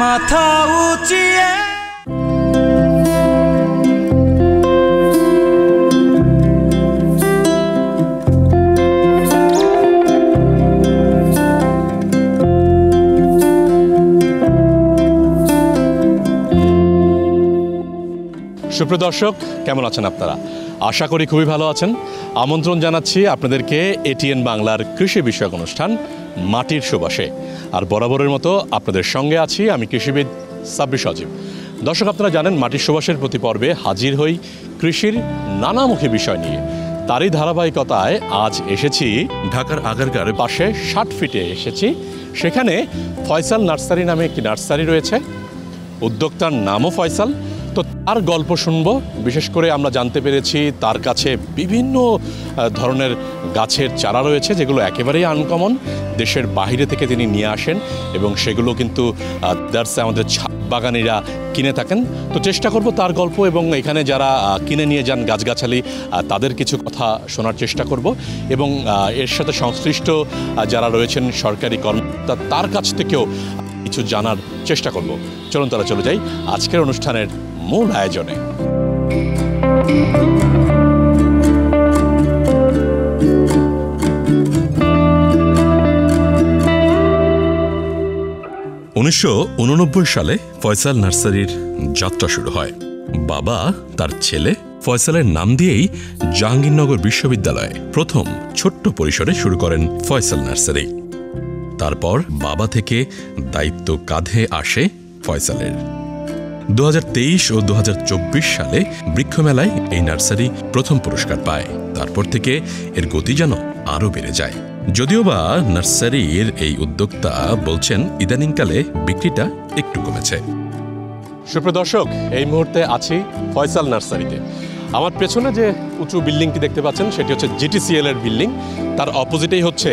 মাথা উঁচিয়ে সুপ্রিয় দর্শক, কেমন আছেন আপনারা? আশা করি খুবই ভালো আছেন। আমন্ত্রণ জানাচ্ছি আপনাদেরকে এটিএন বাংলার কৃষি বিষয়ক অনুষ্ঠান মাটির সুবাসে। আর বরাবরের মতো আপনাদের সঙ্গে আছি আমি কৃষিবিদ সাব্বির সজীব। দর্শক, আপনারা জানেন মাটির সুবাসের প্রতি পর্বে হাজির হই কৃষির নানামুখী বিষয় নিয়ে। তারই ধারাবাহিকতায় আজ এসেছি ঢাকার আগারগাঁর পাশে 60 ফিটে এসেছি। সেখানে ফয়সাল নার্সারি নামে একটি নার্সারি রয়েছে, উদ্যোক্তার নামও ফয়সাল। তো তার গল্প শুনবো। বিশেষ করে আমরা জানতে পেরেছি তার কাছে বিভিন্ন ধরনের গাছের চারা রয়েছে যেগুলো একেবারেই আনকমন, দেশের বাইরে থেকে তিনি নিয়ে আসেন এবং সেগুলো কিন্তু আমাদের বাগানিরা কিনে থাকেন। তো চেষ্টা করব তার গল্প এবং এখানে যারা কিনে নিয়ে যান গাছগাছালি তাদের কিছু কথা শোনার চেষ্টা করব এবং এর সাথে সংশ্লিষ্ট যারা রয়েছেন সরকারি কর্মকর্তা তার কাছ থেকেও কিছু জানার চেষ্টা করব। চলুন তারা চলে যাই আজকের অনুষ্ঠানের মূল আয়োজনে। 1989 সালে ফয়সাল নার্সারির যাত্রা শুরু হয়। বাবা তার ছেলে ফয়সালের নাম দিয়েই জাহাঙ্গীরনগর বিশ্ববিদ্যালয়ে প্রথম ছোট্ট পরিসরে শুরু করেন ফয়সাল নার্সারি। তারপর বাবা থেকে দায়িত্ব কাঁধে আসে ফয়সালের। 2023 ও 2024 সালে বৃক্ষমেলায় এই নার্সারি প্রথম পুরস্কার পায়। তারপর থেকে এর গতি যেন আরও বেড়ে যায়। যদিও বা নার্সারির এই উদ্যোক্তা বলছেন ইদানিংকালে বিক্রিটা একটু কমেছে। সুপ্রিয় দর্শক, এই মুহূর্তে আছি ফয়সাল নার্সারিতে। আমার পেছনে যে উঁচু বিল্ডিংটি দেখতে পাচ্ছেন সেটি হচ্ছে জিটিসিএল এর বিল্ডিং। তার অপোজিটেই হচ্ছে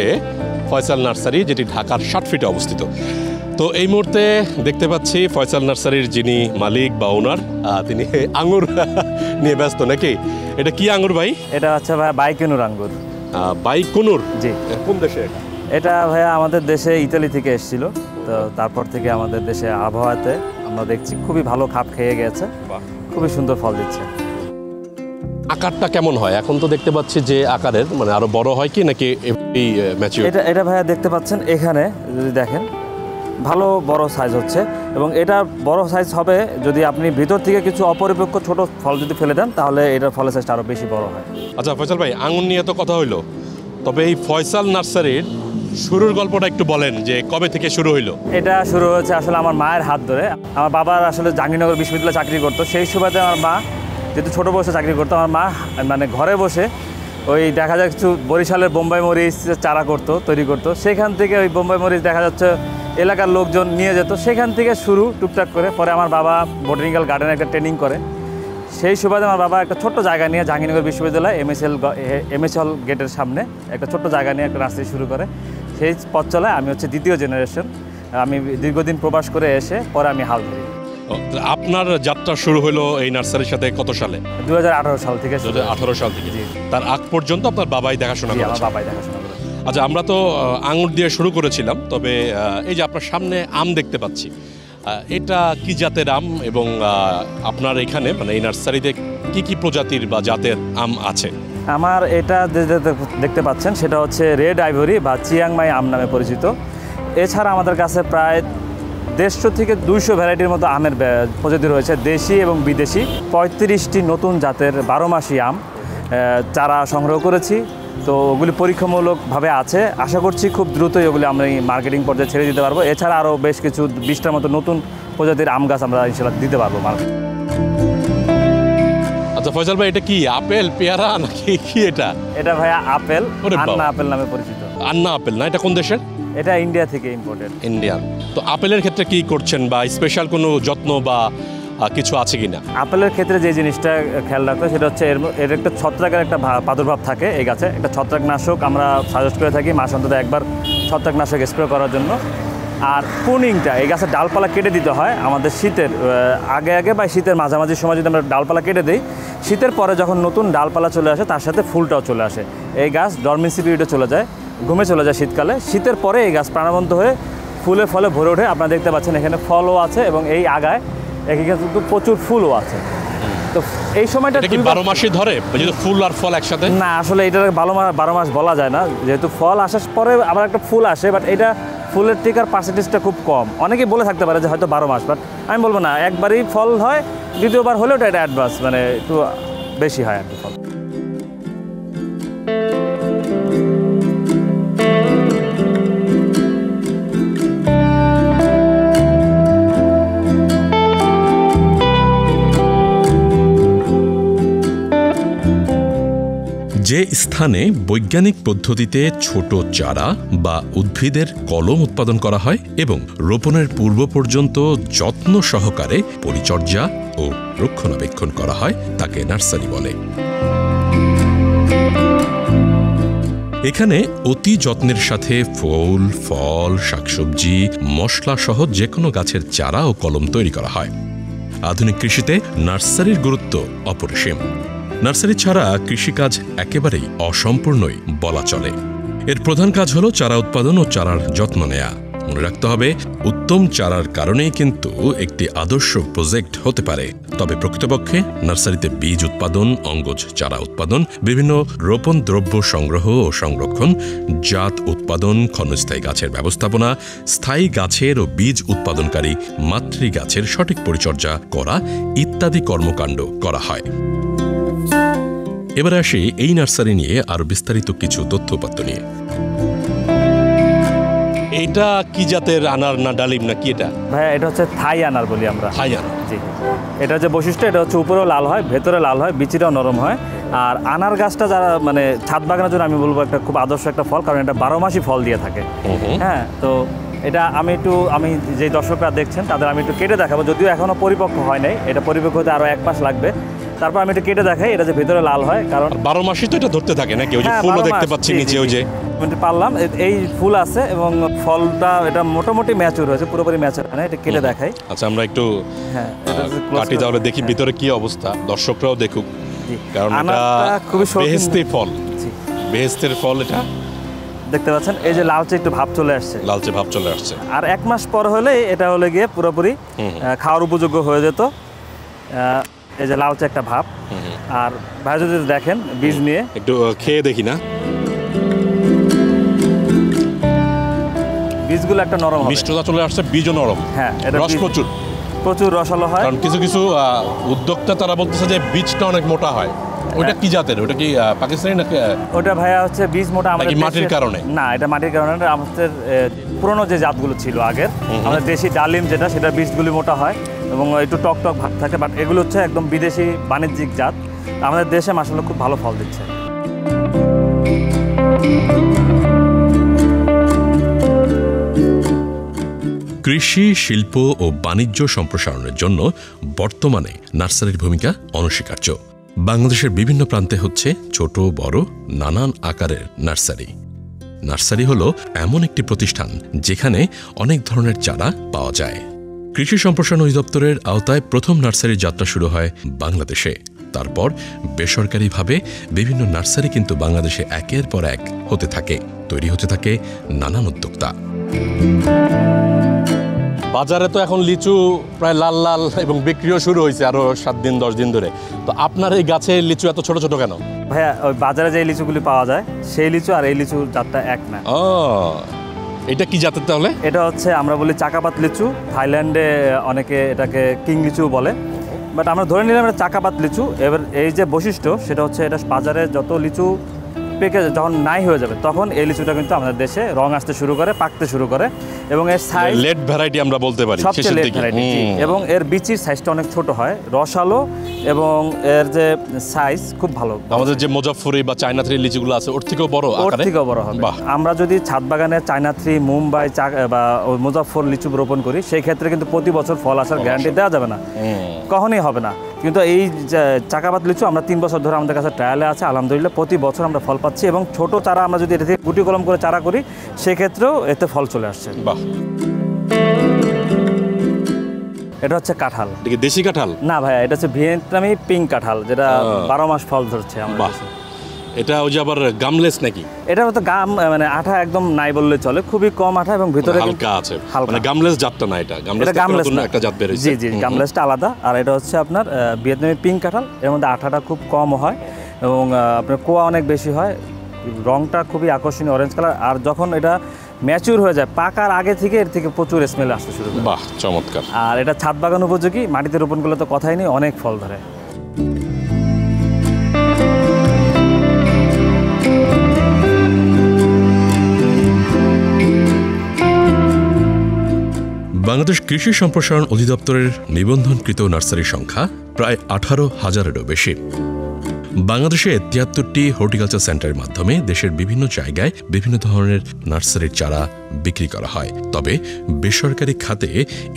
ফয়সাল নার্সারি, যেটি ঢাকার 60 ফিটে অবস্থিত। তো এই মুহূর্তে দেখতে পাচ্ছি ফয়সাল নার্সারির যিনি মালিক বা ওনার, তিনি আঙুর নিয়ে ব্যস্ত নাকি? এটা কি আঙুর ভাই? এটা হচ্ছে ভাই বাইকুনুর আঙ্গুর। বাইকুনুর? জি। কোন দেশে? এটা ভাইয়া আমাদের দেশে ইতালি থেকে এসেছিল। তো তারপর থেকে আমাদের দেশে আবহাওয়াতে আমরা দেখছি খুবই ভালো খাপ খেয়ে গেছে, খুবই সুন্দর ফল দিচ্ছে। আকারটা কেমন হয়? এখন তো দেখতে পাচ্ছি যে আকারের মানে আরো বড় হয় কি নাকি এই ম্যাচিউর? এটা ভাইয়া দেখতে পাচ্ছেন এখানে যদি দেখেন ভালো বড় সাইজ হচ্ছে এবং এটা বড় সাইজ হবে যদি আপনি ভিতর থেকে কিছু অপরিপক্ক ছোট ফল যদি ফেলে দেন তাহলে এটার ফলের সাইজটা আরও বেশি বড় হয়। আচ্ছা ফয়সাল ভাই, আঙুর নিয়ে তো কথা হইলো, তবে এই ফয়সাল নার্সারির শুরুর গল্পটা একটু বলেন যে কবে থেকে শুরু হইলো? এটা শুরু হয়েছে আসলে আমার মায়ের হাত ধরে। আমার বাবার আসলে জাহাঙ্গীরনগর বিশ্ববিদ্যালয়ে চাকরি করতো, সেই সুবাদে আমার মা যেহেতু ছোটো বয়সে চাকরি করতো, আমার মা মানে ঘরে বসে ওই দেখা যায় কিছু বরিশালের বোম্বাই মরিচ চারা করতো, তৈরি করতো। সেখান থেকে ওই বোম্বাই মরিচ দেখা যাচ্ছে এলাকার লোকজন নিয়ে যেত, সেখান থেকে শুরু টুকটাক করে। পরে আমার বাবা বোটানিক্যাল গার্ডেনে একটা ট্রেনিং করে, সেই সুবাদে আমার বাবা একটা ছোট্ট জায়গা নিয়ে জাহাঙ্গীরনগর বিশ্ববিদ্যালয় এমএস হল গেটের সামনে একটা ছোট্ট জায়গা নিয়ে একটা নার্সারি শুরু করে। সেই পথ চলায় আমি হচ্ছে দ্বিতীয় জেনারেশন। আমি দীর্ঘদিন প্রবাস করে এসে পরে আমি হাল ধরি। আপনার যাত্রা শুরু হলো এই নার্সারির সাথে কত সালে? 2018 সাল থেকে। 2018 সাল থেকে। তার আগ পর্যন্ত আপনার বাবাই দেখাশোনা করেন? আমার বাবাই দেখাশোনা করে। আচ্ছা, আমরা তো আঙুর দিয়ে শুরু করেছিলাম, তবে এই যে আপনার সামনে আম দেখতে পাচ্ছি, এটা কি জাতের আম এবং আপনার এখানে মানে এই নার্সারিতে কি কি প্রজাতির বা জাতের আম আছে? আমার এটা দেখতে পাচ্ছেন সেটা হচ্ছে রেড আইভরি বা চিয়াংমাই আম নামে পরিচিত। এছাড়া আমাদের কাছে প্রায় 150 থেকে 200 ভ্যারাইটির মতো আমের প্রজাতি রয়েছে, দেশি এবং বিদেশি। 35টি নতুন জাতের 12 মাসি আম চারা সংগ্রহ করেছি। তো ওগুলি পরীক্ষামূলকভাবে আছে, আশা করছি খুব দ্রুতই ওগুলি আমরা মার্কেটিং পর্যায়ে ছেড়ে দিতে পারবো। এছাড়া আরও বেশ কিছু 20টার মতো নতুন প্রজাতির আম গাছ আমরা ইনশাআল্লাহ দিতে পারবো মার্কেট। আচ্ছা ফয়সাল ভাই, এটা কি আপেল পেয়ারা নাকি কি? এটা ভাইয়া আপেল, আন্না আপেল নামে পরিচিত। আন্না আপেল না? এটা কোন দেশের? এটা ইন্ডিয়া থেকে ইম্পোর্টেড। ইন্ডিয়ান। তো আপেলের ক্ষেত্রে কি করছেন বা স্পেশাল কোনো যত্ন বা কিছু আছে কিনা? আপেলের ক্ষেত্রে যে জিনিসটা খেয়াল রাখতে সেটা হচ্ছে এর একটা ছত্রাকের একটা প্রাদুর্ভাব থাকে এই গাছে। একটা ছত্রাকনাশক আমরা সাজেস্ট করে থাকি মাসে অন্তত একবার ছত্রাকনাশক স্প্রে করার জন্য। আর প্রুনিংটা, এই গাছের ডালপালা কেটে দিতে হয় আমাদের শীতের আগে বা শীতের মাঝামাঝি সময় যদি আমরা ডালপালা কেটে দিই, শীতের পরে যখন নতুন ডালপালা চলে আসে তার সাথে ফুলটাও চলে আসে। এই গাছ ডরমেন্সি পিরিয়ডে চলে যায়, ঘুমে চলে যায় শীতকালে। শীতের পরে এই গাছ প্রাণবন্ত হয়ে ফুলে ফলে ভরে ওঠে। আপনারা দেখতে পাচ্ছেন এখানে ফলও আছে এবং এই আগায় এখানে কিন্তু প্রচুর ফুলও আছে। তো এই সময়টা কি 12 মাসই ধরে, যেহেতু ফুল আর ফল একসাথে? না, আসলে এটা 12 মাস বলা যায় না, যেহেতু ফল আসার পরে আবার একটা ফুল আসে, বাট এটা ফুলের টিকার পার্সেন্টেজটা খুব কম। অনেকেই বলে থাকতে পারে যে হয়তো 12 মাস, বাট আমি বলবো না, একবারই ফল হয়, দ্বিতীয়বার হলেও এটা অ্যাডভান্স, মানে একটু বেশি হয় আর কি ফল। যে স্থানে বৈজ্ঞানিক পদ্ধতিতে ছোট চারা বা উদ্ভিদের কলম উৎপাদন করা হয় এবং রোপণের পূর্ব পর্যন্ত যত্ন সহকারে পরিচর্যা ও রক্ষণাবেক্ষণ করা হয় তাকে নার্সারি বলে। এখানে অতি যত্নের সাথে ফুল, ফল, শাকসবজি, মশলা সহ যে কোনো গাছের চারা ও কলম তৈরি করা হয়। আধুনিক কৃষিতে নার্সারির গুরুত্ব অপরিসীম। নার্সারি ছাড়া কৃষিকাজ একেবারেই অসম্পূর্ণই বলা চলে। এর প্রধান কাজ হলো চারা উৎপাদন ও চারার যত্ন নেয়া। মনে রাখতে হবে, উত্তম চারার কারণেই কিন্তু একটি আদর্শ প্রজেক্ট হতে পারে। তবে প্রকৃতপক্ষে নার্সারিতে বীজ উৎপাদন, অঙ্গজ চারা উৎপাদন, বিভিন্ন রোপণ দ্রব্য সংগ্রহ ও সংরক্ষণ, জাত উৎপাদন, ক্ষণস্থায়ী গাছের ব্যবস্থাপনা, স্থায়ী গাছের ও বীজ উৎপাদনকারী মাতৃ গাছের সঠিক পরিচর্যা করা ইত্যাদি কর্মকাণ্ড করা হয়। এবারে আসি এই নার্সারি নিয়ে আরো বিস্তারিত কিছু তথ্যপাত্র নিয়ে। এটা কি জাতের আনার না ডালিম না কি এটা? ভাইয়া এটা হচ্ছে থাই আনার বলি আমরা। থাই আনার, জি। এটা যে বৈশিষ্ট্য, এটা হচ্ছে উপরেও লাল হয়, ভেতরে লাল হয়, বিচিটাও নরম হয়। আর আনার গাছটা যারা মানে ছাদ বাগানের জন্য আমি বলবো একটা খুব আদর্শ একটা ফল, কারণ এটা 12 মাসই ফল দিয়ে থাকে। হ্যাঁ, তো এটা আমি যে দর্শকরা দেখছেন তাদের আমি একটু কেটে দেখাবো, যদিও এখনো পরিপক্ক হয় নাই, এটা পরিপক্ক হতে আরো 1 মাস লাগবে। তারপর আমি একটু কেটে দেখাই, এটা যে ভেতরে লাল হয়, কারণ 12 মাসই তো এটা ধরতে থাকে নাকি? ওই যে ফুলও দেখতে পাচ্ছি নিচে, ওই যে পারলাম এই ফুল আছে এবং ফলটা এটা মোটামুটি ম্যাচুর হয়েছে, পুরোপুরি ম্যাচুর হয় না। এটা কেটে দেখাই। আচ্ছা, আমরা একটু কাটি তাহলে দেখি ভিতরে কি অবস্থা, দর্শকরাও দেখুক, কারণ এটা খুবই বেহেশতি ফল। বেহেশতের ফল এটা দেখতে পাচ্ছেন, এই যে লালচে একটু ভাব চলে আসছে, লালচে ভাব চলে আসছে। আর 1 মাস পর হলে এটা হলে গিয়ে পুরোপুরি খাওয়ার উপযোগ্য হয়ে যেত। এই যে লালচে একটা ভাব। আর ভাই যদি দেখেন বীজ নিয়ে একটু খেয়ে দেখি না, বীজগুলো একটা নরম হবে, মিষ্টতা চলে আসছে, বীজও নরম। হ্যাঁ, এটা রস প্রচুর রসালো হয়। কারণ কিছু কিছু উদ্যোক্তা তারা বলতেছে যে বীজটা অনেক মোটা হয়। ওটা কি জাতের? ওটা কি পাকিস্তানি নাকি? ওটা ভাইয়া হচ্ছে বীজ মোটা আমাদের মাটির কারণে না, এটা মাটির কারণে। আমাদের পুরনো যে জাতগুলো ছিল আগের, আমাদের দেশি ডালিম যেটা, সেটা বীজগুলি মোটা হয় এবং একটু টক টক ভাব থাকে। বাট এগুলো হচ্ছে একদম বিদেশি বাণিজ্যিক জাত, আমাদের দেশে মাশাআল্লাহ খুব ভালো ফল দিচ্ছে। কৃষি, শিল্প ও বাণিজ্য সম্প্রসারণের জন্য বর্তমানে নার্সারির ভূমিকা অনস্বীকার্য। বাংলাদেশের বিভিন্ন প্রান্তে হচ্ছে ছোট বড় নানান আকারের নার্সারি। নার্সারি হলো এমন একটি প্রতিষ্ঠান যেখানে অনেক ধরনের চারা পাওয়া যায়। কৃষি সম্প্রসারণ অধিদপ্তরের আওতায় প্রথম নার্সারির যাত্রা শুরু হয় বাংলাদেশে। তারপর বেসরকারিভাবে বিভিন্ন নার্সারি কিন্তু বাংলাদেশে একের পর এক হতে থাকে, তৈরি হতে থাকে নানান উদ্যোক্তা। বাজারে তো এখন লিচু প্রায় লাল লাল এবং বিক্রিও শুরু হয়েছে আরো 7 দিন 10 দিন ধরে। তো আপনার এই গাছে লিচু এত ছোট ছোট কেন? ভাইয়া ওই বাজারে যে লিচুগুলি পাওয়া যায় সেই লিচু আর এই লিচুর জাতটা এক না। এটা কি জাতের তাহলে? এটা হচ্ছে আমরা বলি চাকাপাত লিচু, থাইল্যান্ডে অনেকে এটাকে কিং লিচু বলে, বাট আমরা ধরে নিলাম এটা চাকাপাত লিচু। এবার এই যে বৈশিষ্ট্য সেটা হচ্ছে এটা বাজারে যত লিচু পেকে যখন নাই হয়ে যাবে তখন এই লিচুটা কিন্তু আমাদের দেশে রং আসতে শুরু করে, পাকতে শুরু করে এবং এর সাইজ লেট ভ্যারাইটি আমরা বলতে পারি, সবচেয়ে লেট ভ্যারাইটি। এবং এর বিচির সাইজটা অনেক ছোট হয়, রসালো এবং এর যে সাইজ খুব ভালো। আমাদের যে মুজাফফরি বা চায়না থ্রি লিচুগুলো আছে ওর থেকেও বড় আকারে, ওর থেকেও বড় হবে। আমরা যদি ছাদ বাগানে চায়না থ্রি, মুম্বাই বা মুজাফফর লিচু রোপণ করি সেই ক্ষেত্রে কিন্তু প্রতি বছর ফল আসার গ্যারান্টি দেওয়া যাবে না, কখনোই হবে না। কিন্তু এই চাকাপাত লিচু আমরা 3 বছর ধরে আমাদের কাছে ট্রায়ালে আছে, আলহামদুলিল্লাহ প্রতি বছর আমরা ফল পাচ্ছি। এবং ছোট চারা আমরা যদি এটা থেকে গুটি কলম করে চারা করি সেক্ষেত্রেও এতে ফল চলে আসছে। বাহ, এটা হচ্ছে কাঁঠাল। এটা কি দেশি কাঁঠাল? না ভাইয়া, এটা হচ্ছে ভিয়েতনামি পিঙ্ক কাঁঠাল, যেটা 12 মাস ফল ধরছে আমাদের দেশে। এটা ওই যে আবার গামলেস নাকি? এটা তো গাম মানে আঠা একদম নাই বললে চলে, খুবই কম আঠা এবং ভিতরে হালকা আছে, হালকা। মানে গামলেস জাতটা না এটা, গামলেস একটা জাত বের হইছে। জি জি, গামলেসটা আলাদা। আর এটা হচ্ছে আপনার ভিয়েতনামি পিঙ্ক কাঁঠাল, এর মধ্যে আঠাটা খুব কম হয় এবং আপনার কোয়া অনেক বেশি হয়, রংটা খুবই আকর্ষণীয় অরেঞ্জ কালার। আর যখন এটা ম্যাচিউর হয়ে যায়, পাকার আগে থেকে এর থেকে প্রচুর স্মেল আসতে শুরু করে। বাহ, চমৎকার। আর এটা ছাদ বাগান উপযোগী, মাটিতে রোপণ করলে তো কথাই নেই, অনেক ফল ধরে। বাংলাদেশ কৃষি সম্প্রসারণ অধিদপ্তরের নিবন্ধনকৃত নার্সারির সংখ্যা প্রায় 18,000-এরও বেশি। বাংলাদেশে 73টি হর্টিকালচার সেন্টারের মাধ্যমে দেশের বিভিন্ন জায়গায় বিভিন্ন ধরনের নার্সারির চারা বিক্রি করা হয়। তবে বেসরকারি খাতে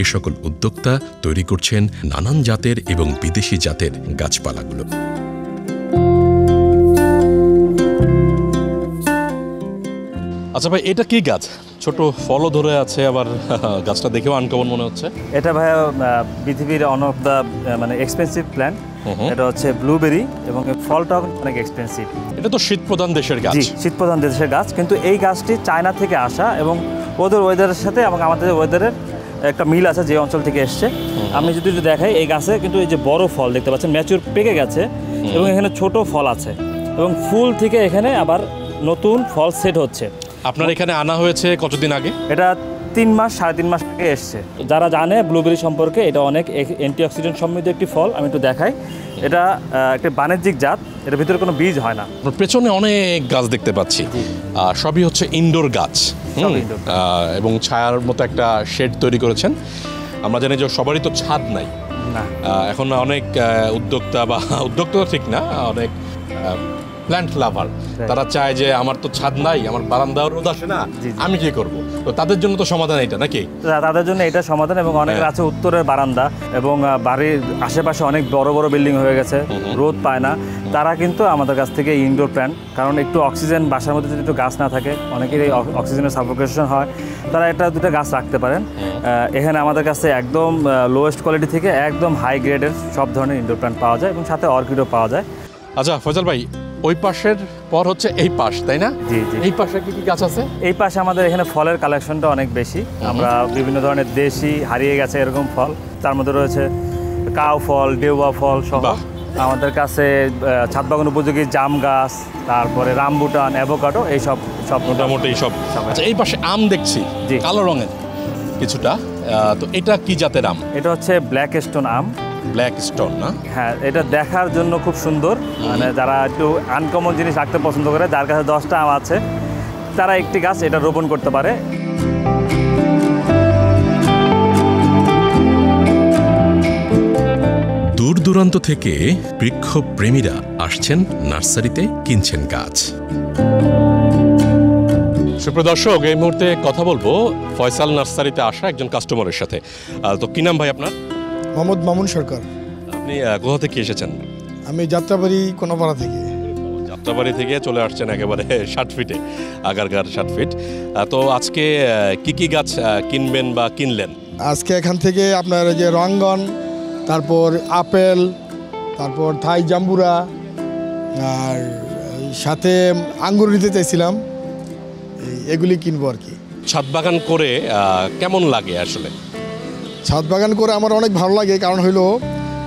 এ সকল উদ্যোক্তা তৈরি করছেন নানান জাতের এবং বিদেশি জাতের গাছপালাগুলো। আচ্ছা ভাই, এটা কি গাছ? ছোট ফলও ধরে আছে, আবার গাছটা দেখেও আনকমন মনে হচ্ছে। এটা ভাইয়া পৃথিবীর ওয়ান অফ দ্য মানে এক্সপেন্সিভ প্ল্যান্ট। এটা হচ্ছে ব্লুবেরি এবং ফলটাও অনেক এক্সপেন্সিভ। এটা তো শীত প্রধান দেশের গাছ। জি, শীত প্রধান দেশের গাছ, কিন্তু এই গাছটি চায়না থেকে আসা এবং ওদের ওয়েদারের সাথে এবং আমাদের ওয়েদারের একটা মিল আছে, যে অঞ্চল থেকে এসছে। আমি যদি দেখাই, এই গাছে কিন্তু এই যে বড় ফল দেখতে পাচ্ছেন, ম্যাচিউর পেকে গেছে এবং এখানে ছোট ফল আছে এবং ফুল থেকে এখানে আবার নতুন ফল সেট হচ্ছে। আপনার এখানে আনা হয়েছে কতদিন আগে? এটা 3 মাস 3.5 মাস আগে এসছে। যারা জানে ব্লুবেরি সম্পর্কে, এটা অনেক অ্যান্টিঅক্সিডেন্ট সমৃদ্ধ একটি ফল। আমি একটু দেখাই, এটা একটা বাণিজ্যিক জাত, এর ভিতরে কোনো বীজ হয় না। পেছনে অনেক গাছ দেখতে পাচ্ছি, সবই হচ্ছে ইনডোর গাছ এবং ছায়ার মতো একটা শেড তৈরি করেছেন। আমরা জানি যে সবারই তো ছাদ নাই না, এখন অনেক উদ্যোক্তা বা উদ্যোক্তা ঠিক না, অনেক প্ল্যান্ট লাভার, তারা চায় যে আমার তো ছাদ নাই, আমার বারান্দাও রোদ আসে না, আমি কি করব? তো তাদের জন্য তো সমাধান এটা নাকি? তাদের জন্য এটা সমাধান। এবং অনেকের আছে উত্তরের বারান্দা এবং বাড়ির আশেপাশে অনেক বড় বড় বিল্ডিং হয়ে গেছে, রোদ পায় না, তারা কিন্তু আমাদের কাছ থেকে ইনডোর প্ল্যান্ট, কারণ একটু অক্সিজেন বাসার মধ্যে যদি একটু গাছ না থাকে, অনেকের এই অক্সিজেনের সাফোকেশন হয়, তারা একটা দুটো গাছ রাখতে পারেন। এখানে আমাদের কাছে একদম লোয়েস্ট কোয়ালিটি থেকে একদম হাই গ্রেডের সব ধরনের ইনডোর প্ল্যান্ট পাওয়া যায় এবং সাথে অর্কিডও পাওয়া যায়। আচ্ছা ফয়সাল ভাই, ওই পাশের পর হচ্ছে এই পাশ, তাই না? জি জি। এই পাশে কি কি গাছ আছে? এই পাশে আমাদের এখানে ফলের কালেকশনটা অনেক বেশি। আমরা বিভিন্ন ধরনের দেশি, হারিয়ে গেছে এরকম ফল, তার মধ্যে রয়েছে কাউ ফল, ডেউয়া ফল সহ। আমাদের কাছে ছাদ বাগান উপযোগী জাম গাছ, তারপরে রামবুটান, অ্যাভোকাডো, এইসব সব মোটামুটি সব। আচ্ছা, এই পাশে আম দেখছি কালো রঙের কিছুটা, তো এটা কি জাতের আম? এটা হচ্ছে ব্ল্যাক স্টোন আম। ব্ল্যাক স্টোন না? হ্যাঁ, এটা দেখার জন্য খুব সুন্দর, মানে যারা একটু আনকমন জিনিস রাখতে পছন্দ করে, যার কাছে 10টা আম আছে, তারা একটি গাছ এটা রোপণ করতে পারে। দূর দূরান্ত থেকে বৃক্ষ প্রেমীরা আসছেন নার্সারিতে, কিনছেন গাছ। সুপ্রিয় দর্শক, এই মুহূর্তে কথা বলবো ফয়সাল নার্সারিতে আসা একজন কাস্টমারের সাথে। তো কি নাম ভাই আপনার? মোহাম্মদ মামুন সরকার। আপনি কোথা থেকে এসেছেন? আমি যাত্রাবাড়ি কোনাপাড়া থেকে। যাত্রাবাড়ি থেকে চলে আসছেন একেবারে 60 ফিটে, আগারগার 60 ফিট। তো আজকে কি কি গাছ কিনবেন বা কিনলেন? আজকে এখান থেকে আপনার যে রঙ্গন, তারপর আপেল, তারপর থাই জাম্বুরা, আর সাথে আঙ্গুর নিতে চাইছিলাম, এগুলি কিনবো আর কি। ছাদ বাগান করে কেমন লাগে আসলে? ছাদ বাগান করে আমার অনেক ভালো লাগে, কারণ হইলো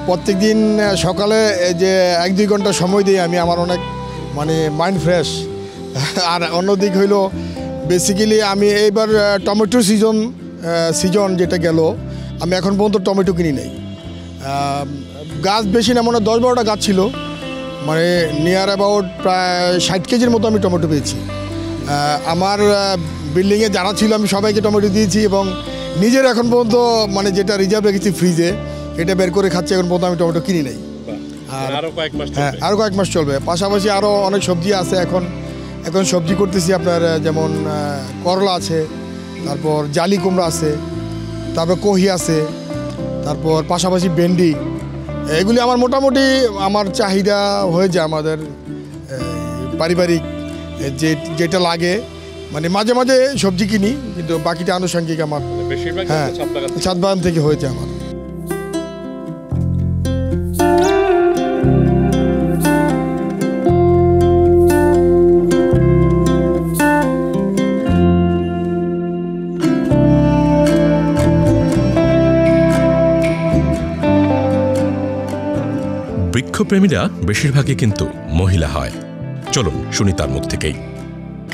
প্রত্যেক দিন সকালে যে 1-2 ঘন্টা সময় দিই আমি, আমার অনেক মানে মাইন্ড ফ্রেশ। আর অন্যদিক হইলো বেসিক্যালি আমি এইবার টমেটো সিজন যেটা গেল, আমি এখন পর্যন্ত টমেটো কিনি নাই। গাছ বেশি না, মনে 10-12টা গাছ ছিল, মানে নিয়ার অ্যাবাউট প্রায় 60 কেজির মতো আমি টমেটো পেয়েছি। আমার বিল্ডিংয়ে যারা ছিল আমি সবাইকে টমেটো দিয়েছি এবং নিজের এখন পর্যন্ত মানে যেটা রিজার্ভ রেখেছি ফ্রিজে, এটা বের করে খাচ্ছি। এখন পর্যন্ত আমি টমেটো কিনি নাই। আর হ্যাঁ, আরও কয়েক মাস চলবে। পাশাপাশি আরও অনেক সবজি আছে। এখন সবজি করতেছি আপনার, যেমন করলা আছে, তারপর জালি কুমড়া আছে, তারপর কহি আছে, তারপর পাশাপাশি ভেন্ডি। এগুলি আমার মোটামুটি আমার চাহিদা হয়ে যায়, আমাদের পারিবারিক যেটা লাগে। মানে মাঝে মাঝে সবজি কিনি, কিন্তু বাকিটা আনুষঙ্গিক আমার। হ্যাঁ, ছাদ বাগান থেকে হয়েছে আমার। বৃক্ষপ্রেমীরা বেশিরভাগই কিন্তু মহিলা হয়। চলুন শুনি তার মুখ থেকেই।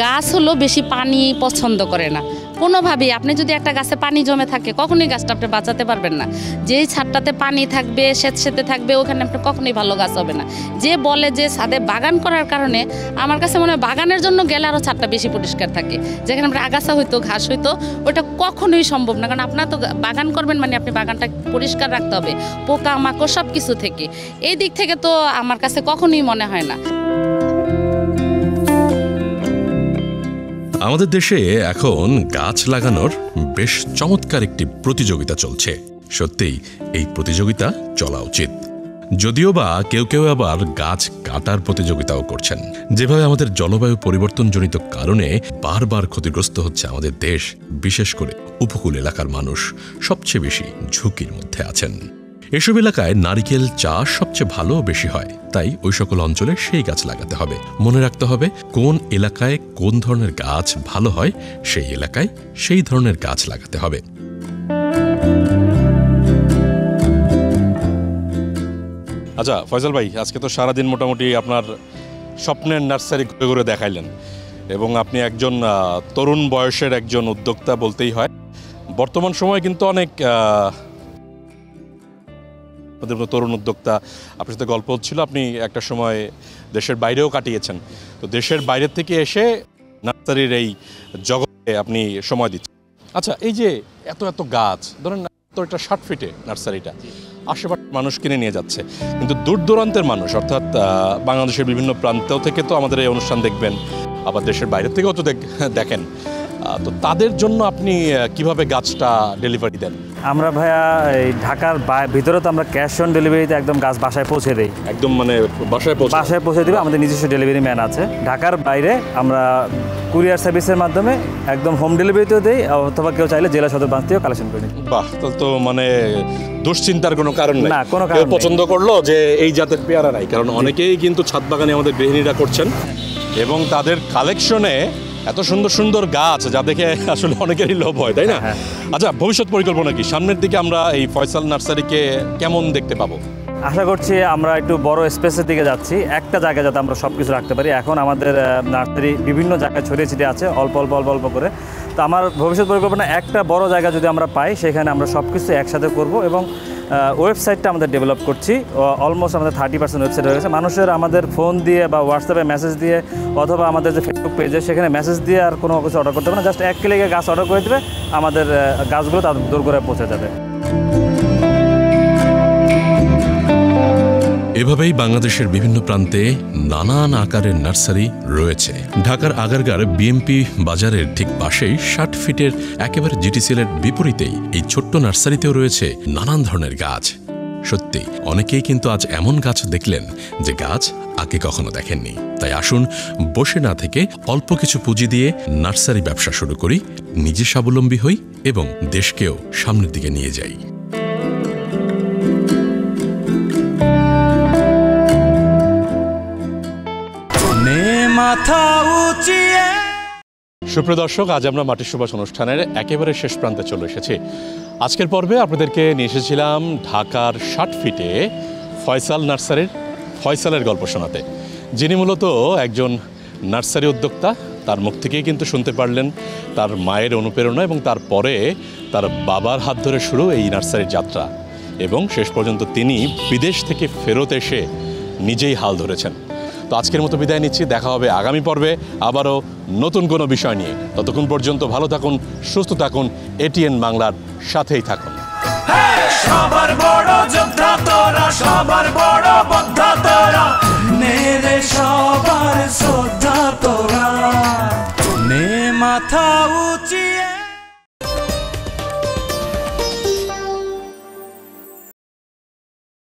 গাছ হলো বেশি পানি পছন্দ করে না কোনোভাবেই। আপনি যদি একটা গাছে পানি জমে থাকে কখনোই গাছটা আপনি বাঁচাতে পারবেন না। যেই ছাদটাতে পানি থাকবে স্যাঁতসেঁতে থাকবে ওখানে আপনি কখনোই ভালো গাছ হবে না। যে বলে যে ছাদে বাগান করার কারণে, আমার কাছে মনে হয় বাগানের জন্য গেলে আরও ছাদটা বেশি পরিষ্কার থাকে। যেখানে আপনার আগাছা হইতো ঘাস হইতো ওটা কখনোই সম্ভব না, কারণ আপনার তো বাগান করবেন মানে আপনি বাগানটা পরিষ্কার রাখতে হবে পোকা মাকড় সব কিছু থেকে। এই দিক থেকে তো আমার কাছে কখনোই মনে হয় না। আমাদের দেশে এখন গাছ লাগানোর বেশ চমৎকার একটি প্রতিযোগিতা চলছে। সত্যিই এই প্রতিযোগিতা চলা উচিত। যদিও বা কেউ কেউ আবার গাছ কাটার প্রতিযোগিতাও করছেন। যেভাবে আমাদের জলবায়ু পরিবর্তনজনিত কারণে বারবার ক্ষতিগ্রস্ত হচ্ছে আমাদের দেশ, বিশেষ করে উপকূল এলাকার মানুষ সবচেয়ে বেশি ঝুঁকির মধ্যে আছেন। এসব এলাকায় নারিকেল চাষ সবচেয়ে ভালো বেশি হয়, তাই ওই সকল অঞ্চলে সেই গাছ লাগাতে হবে। মনে রাখতে হবে কোন এলাকায় কোন ধরনের গাছ ভালো হয়, সেই এলাকায় সেই ধরনের গাছ লাগাতে হবে। আচ্ছা ফয়সাল ভাই, আজকে তো সারাদিন মোটামুটি আপনার স্বপ্নের নার্সারি ঘুরে ঘুরে দেখাইলেন, এবং আপনি একজন তরুণ বয়সের একজন উদ্যোক্তা বলতেই হয়। বর্তমান সময়ে কিন্তু অনেক তরুণ উদ্যোক্তা, আপনার সাথে গল্প হচ্ছিল, আপনি একটা সময় দেশের বাইরেও কাটিয়েছেন। তো দেশের বাইরের থেকে এসে নার্সারির এই জগতে আপনি সময় দিচ্ছেন। আচ্ছা, এই যে এত এত গাছ, ধরেন তো এটা 60 ফিটে নার্সারিটা, আশেপাশে মানুষ কিনে নিয়ে যাচ্ছে, কিন্তু দূর দূরান্তের মানুষ অর্থাৎ বাংলাদেশের বিভিন্ন প্রান্ত থেকে তো আমাদের এই অনুষ্ঠান দেখবেন, আবার দেশের বাইরের থেকেও তো দেখেন। তো তাদের জন্য আপনি কিভাবে গাছটা ডেলিভারি দেন? আমরা ভাইয়া এই ঢাকার ভিতরে তো আমরা ক্যাশ অন ডেলিভারিতে একদম গাছ বাসায় পৌঁছে দিই। একদম মানে বাসায় পৌঁছে দেবে, আমাদের নিজস্ব ডেলিভারি ম্যান আছে। ঢাকার বাইরে আমরা কুরিয়ার সার্ভিসের মাধ্যমে একদম হোম ডেলিভারিতেও দিই, অথবা কেউ চাইলে জেলা সদর ব্রাঞ্চ থেকেও কালেকশন করে নিই। বাহ, তাহলে তো মানে দুশ্চিন্তার কোনো কারণ নেই। না, কোনো কারণ কেউ পছন্দ করলো যে এই জাতের পেয়ারা নাই, কারণ অনেকেই কিন্তু ছাদ বাগানে আমাদের গৃহিণীরা করছেন, এবং তাদের কালেকশনে এত সুন্দর সুন্দর গাছ যা দেখে আসলে অনেকেরই লোভ হয়, তাই না? আচ্ছা, ভবিষ্যৎ পরিকল্পনা কি? সামনের দিকে আমরা এই ফয়সাল নার্সারিকে কেমন দেখতে পাবো? আশা করছি আমরা একটু বড় স্পেসের দিকে যাচ্ছি, একটা জায়গায় যাতে আমরা সব কিছু রাখতে পারি। এখন আমাদের নার্সারি বিভিন্ন জায়গায় ছড়িয়ে ছিটিয়ে আছে, অল্প অল্প অল্প অল্প করে। তো আমার ভবিষ্যৎ পরিকল্পনা একটা বড় জায়গা যদি আমরা পাই, সেখানে আমরা সব কিছু একসাথে করব। এবং ওয়েবসাইটটা আমাদের ডেভেলপ করছি, অলমোস্ট আমাদের 30% ওয়েবসাইট হয়ে গেছে। মানুষের আমাদের ফোন দিয়ে বা হোয়াটসঅ্যাপে মেসেজ দিয়ে অথবা আমাদের যে ফেসবুক পেজে, সেখানে মেসেজ দিয়ে আর কোনো কিছু অর্ডার করতে হবে না। জাস্ট এক ক্লিকে গাছ অর্ডার করে দেবে, আমাদের গাছগুলো তাদের দূর করে পৌঁছে যাবে। এভাবেই বাংলাদেশের বিভিন্ন প্রান্তে নানান আকারের নার্সারি রয়েছে। ঢাকার আগারগাঁর বিএমপি বাজারের ঠিক পাশেই 60 ফিটের একেবারে জিটিসিএল এর বিপরীতেই এই ছোট্ট নার্সারিতেও রয়েছে নানান ধরনের গাছ। সত্যি অনেকেই কিন্তু আজ এমন গাছ দেখলেন যে গাছ আগে কখনো দেখেননি। তাই আসুন বসে না থেকে অল্প কিছু পুঁজি দিয়ে নার্সারি ব্যবসা শুরু করি, নিজে স্বাবলম্বী হই এবং দেশকেও সামনের দিকে নিয়ে যাই। মাথা উঁচিয়ে। সুপ্রিয় দর্শক, আজ আমরা মাটির সুবাস অনুষ্ঠানের একেবারে শেষ প্রান্তে চলে এসেছি। আজকের পর্বে আপনাদেরকে নিয়ে এসেছিলাম ঢাকার 60 ফিটে ফয়সাল নার্সারির ফয়সালের গল্প শোনাতে, যিনি মূলত একজন নার্সারি উদ্যোক্তা। তার মুখ থেকেই কিন্তু শুনতে পারলেন তার মায়ের অনুপ্রেরণা এবং তারপরে তার বাবার হাত ধরে শুরু এই নার্সারির যাত্রা, এবং শেষ পর্যন্ত তিনি বিদেশ থেকে ফেরত এসে নিজেই হাল ধরেছেন। তো আজকের মতো বিদায় নিচ্ছি, দেখা হবে আগামী পর্বে আবারও নতুন কোনো বিষয় নিয়ে। ততক্ষণ পর্যন্ত ভালো থাকুন, সুস্থ থাকুন, এটিএন বাংলার সাথেই থাকুন। সবার বড় যোদ্ধা তোরা, সবার বড় যোদ্ধা তোরা, নেরে সবার শ্রদ্ধা তোরা, নে মাথা উঁচিয়ে।